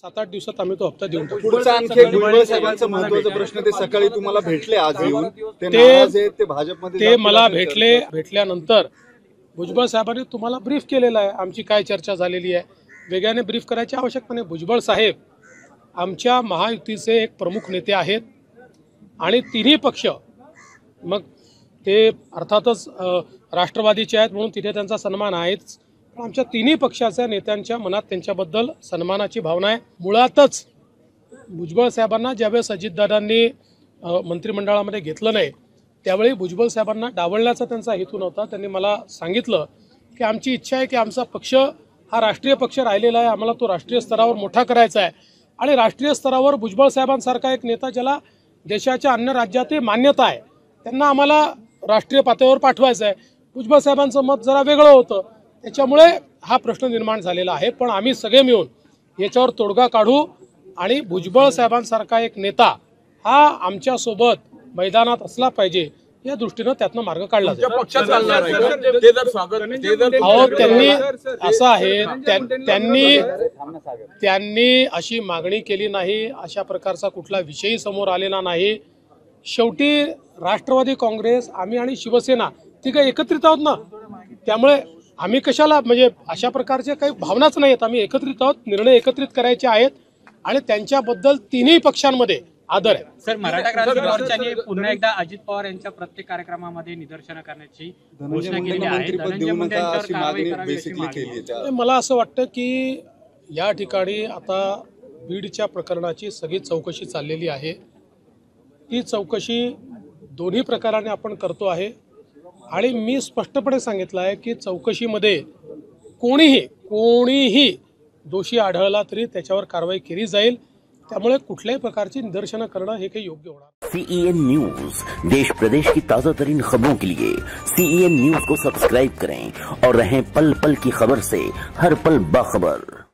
7-8 दिवसात आम्ही तो हप्ता देऊन टाकू। पुढचा आणखी एक भुजबळ साहेबांचा महत्त्वाचा प्रश्न, ते सकाळी तुम्हाला भेटले आज येऊन, ते नाराज आहेत, ते भाजपमध्ये ते मला भेटल्यानंतर भुजबळ साहेबांनी तुम्हाला ब्रीफ केलेला आहे, आमची काय चर्चा झालेली आहे, वेगळ्याने ब्रीफ करायची आवश्यकता नाही। भुजबळ साहेब आमच्या महायुतीचे एक प्रमुख नेते आहेत आणि तिन्ही पक्ष, मग ते अर्थातच राष्ट्रवादीचे आहेत म्हणून तिथे त्यांचा सन्मान आहेच, पण आमच्या तिन्ही पक्षाच्या नेत्यांच्या मनात त्यांच्याबद्दल सन्मानाची भावना आहे। मुळातच भुजबळ साहेबांना ज्यावेळेस अजितदादांनी मंत्रिमंडळामध्ये घेतलं नाही त्यावेळी भुजबळ साहेबांना डावलण्याचा त्यांचा हेतू नव्हता। त्यांनी मला सांगितलं की आमची इच्छा आहे की आमचा पक्ष हा राष्ट्रीय पक्ष राहिलेला आहे, आम्हाला तो राष्ट्रीय स्तरावर मोठा करायचा आहे आणि राष्ट्रीय स्तरावर भुजबळ साहेबांसारखा एक नेता ज्याला देशाच्या अन्य राज्यातही मान्यता आहे त्यांना आम्हाला राष्ट्रीय पातळीवर पाठवायचं आहे। भुजबळ साहेबांचं मत जरा वेगळं होतं, त्याच्यामुळे हा प्रश्न निर्माण झालेला आहे। पण आम्ही सगळे मिळून याच्यावर तोडगा काढू आणि भुजबळ साहेबांसारखा एक नेता हा आमच्यासोबत मैदानात असला पाहिजे या दृष्टीनं त्यातनं मार्ग काढला जाईल। त्यांनी असं आहे, त्यांनी अशी मागणी केली नाही, अशा प्रकारचा कुठला विषयही समोर आलेला नाही। शेवटी राष्ट्रवादी काँग्रेस, आम्ही आणि शिवसेना तिघं एकत्रित आहोत ना, त्यामुळे आम्ही कशाला म्हणजे अशा प्रकारचे काही भावनाच नाहीत, आम्ही एकत्रित आहोत, निर्णय एकत्रित करायचे आहेत आणि त्यांच्याबद्दल तिन्ही पक्षांमध्ये आदर आहे। सर, मराठा क्रांती मोर्चाने पुन्हा एकदा अजित पवार यांच्या प्रत्येक कार्यक्रमामध्ये निदर्शनं करण्याची घोषणा केली आहे। धनंजय मुंडे यांच्यावर कारवाई करावी अशी मागणी। मला असं वाटतं की या ठिकाणी आता बीडच्या प्रकरणाची सगळी चौकशी चाललेली आहे, ती चौकशी दोन्ही प्रकाराने आपण करतो आहे आणि मी स्पष्टपणे सांगितलं आहे की चौकशीमध्ये कोणीही दोषी आढळला तरी त्याच्यावर कारवाई केली जाईल, त्यामुळे कुठल्याही प्रकारची निदर्शनं करणं हे काही योग्य होणार। CEN न्यूज, देश प्रदेश की ताजा तरीन खबरों के लिए CEN न्यूज को सब्सक्राइब करें और रहें पल पल की खबर से हर पल बाखबर।